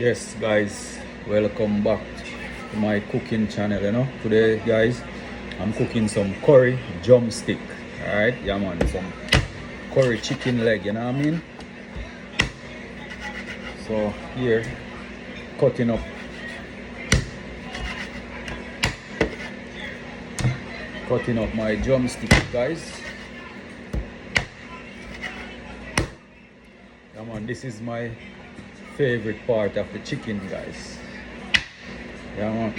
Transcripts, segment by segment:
Yes guys, welcome back to my cooking channel. Today guys, I'm cooking some curry drumstick. Alright, yeah man, some curry chicken leg, you know what I mean? So here, cutting up my drumstick guys. Yeah man, this is my favorite part of the chicken guys. Yeah man.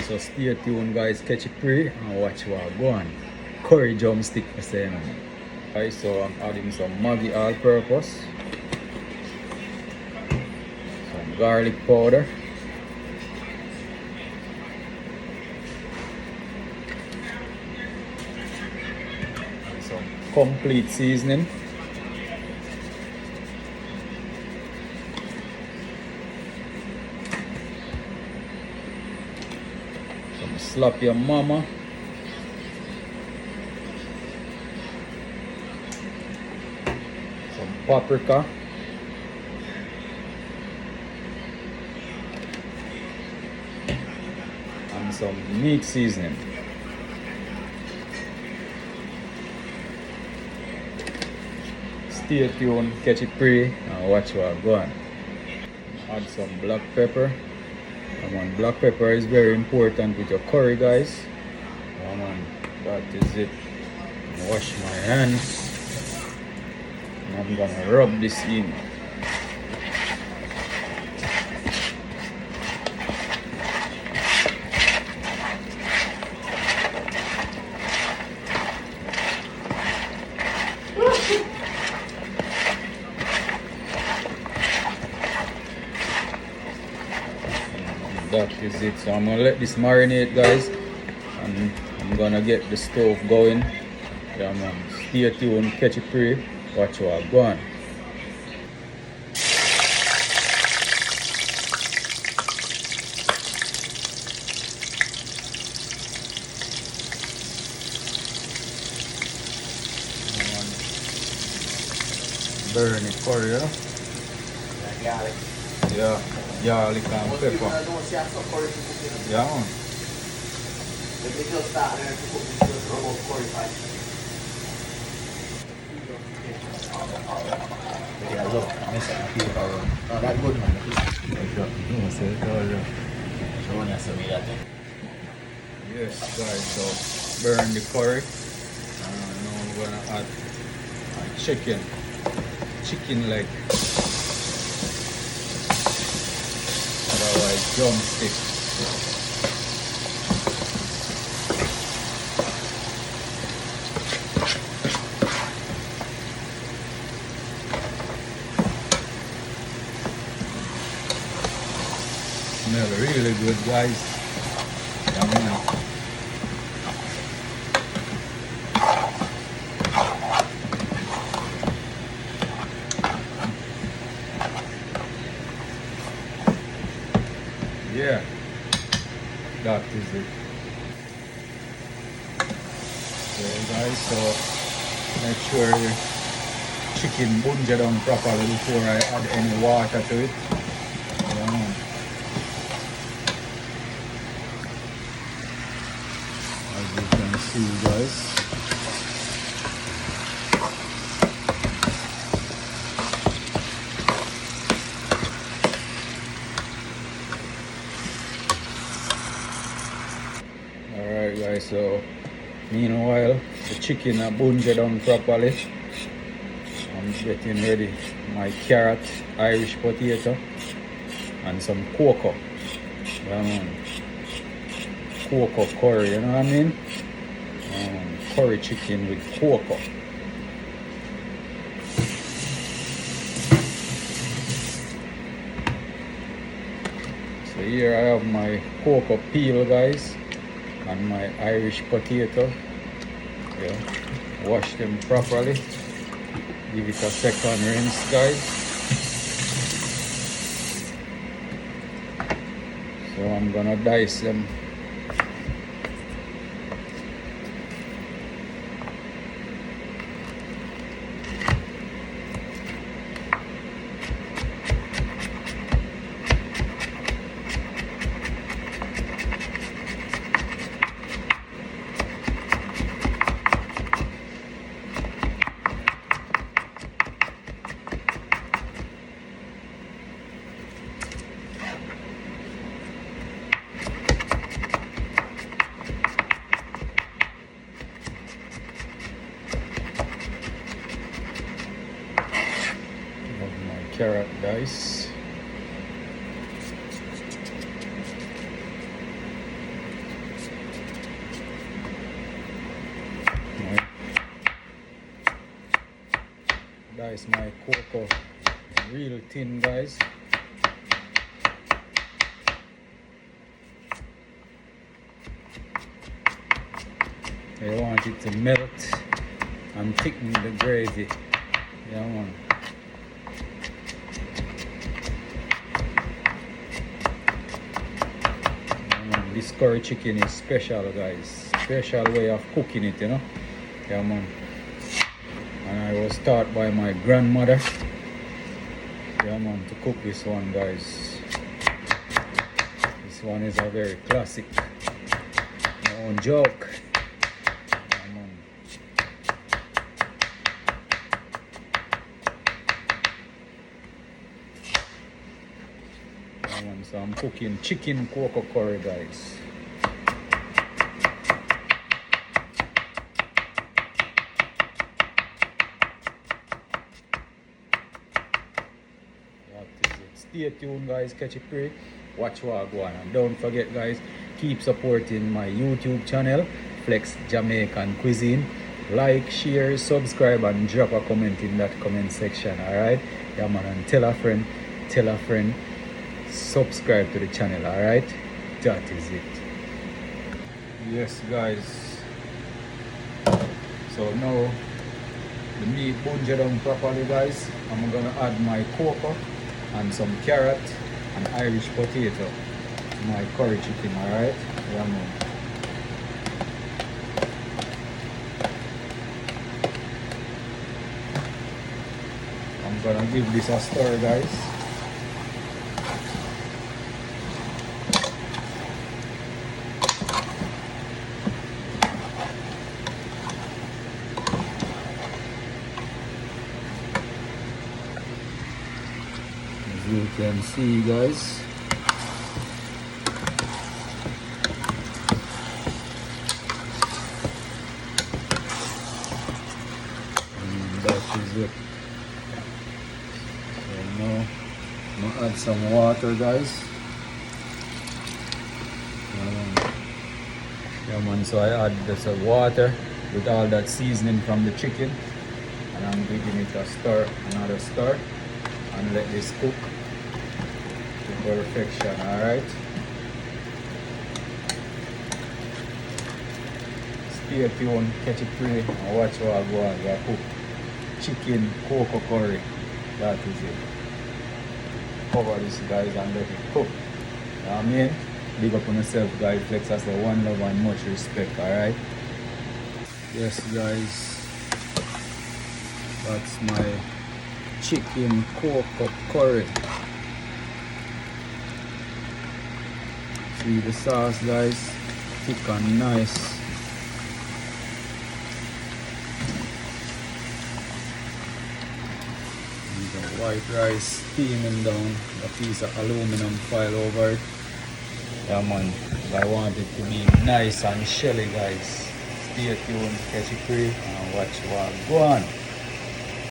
So stay tuned guys, catch it free and watch what I go on. Curry drumstick for saying. Alright, so I'm adding some Maggi all-purpose, some garlic powder, and some complete seasoning. Slap your mama. Some paprika. And some meat seasoning. Stay tuned, catch it free and watch what I go on. Add some black pepper. Come on, black pepper is very important with your curry guys. Come on, that is it. Wash my hands. And I'm gonna rub this in. That is it. So I'm gonna let this marinate guys, and I'm gonna get the stove going. Yeah man, stay tuned, catch it free, watch what I go on. Burn it curry, you know? Garlic. Yeah, garlic and pepper. Yeah man. The video start and to cook this robot curry fight. Yeah, look, miss it. Oh, that good man. Yes guys, so burn the curry. Now I'm gonna add chicken leg. Otherwise drumstick. Smell really good guys. Yummy. Yeah, that is it. So guys, so make sure the chicken bunja down properly before I add any water to it. Yeah. As you can see guys. Alright guys, so meanwhile the chicken are bunja down properly. I'm getting ready my carrot, Irish potato, and some cocoa. Cocoa curry, you know what I mean? Curry chicken with cocoa. So here I have my cocoa peel guys, and my Irish potato. Yeah. Wash them properly. Give it a second rinse guys. So I'm gonna dice them. Carrot dice. Dice my cocoa real thin, guys. I want it to melt and thicken the gravy. Yeah, man. This curry chicken is special, guys. Special way of cooking it, you know. Yeah, man. And I was taught by my grandmother. Yeah, man, to cook this one, guys. This one is a very classic. No joke. Yeah, man. Yeah, man. So I'm cooking chicken cocoa curry, guys. Stay tuned, guys. Catch it free. Watch what I go on. And don't forget, guys, keep supporting my YouTube channel, Flex Jamaican Cuisine. Like, share, subscribe, and drop a comment in that comment section. Alright? Yeah, man. And tell a friend, subscribe to the channel. Alright? That is it. Yes, guys. So now the meat bungered down properly, guys. I'm gonna add my cocoa and some carrot and Irish potato to my curry chicken. Alright? Yeah, man. I'm gonna give this a stir, guys. As you can see, guys, and that is it. So now I'm gonna add some water, guys. Yeah, man, so I add this water with all that seasoning from the chicken, and I'm giving it a stir, another stir, and let this cook to perfection. Alright, stay tuned, catch it free, and watch what I go on. I cook chicken cocoa curry. That is it. Cover this, guys, and let it cook. You know what I mean? Big up on yourself, guys. Flex us the one love and much respect. Alright? Yes, guys, that's my chicken cocoa curry. See the sauce, guys, thick and nice. And the white rice steaming down, a piece of aluminum foil over it. Yeah, man, I want it to be nice and shelly, guys. Stay tuned, catch it free, and watch what go on.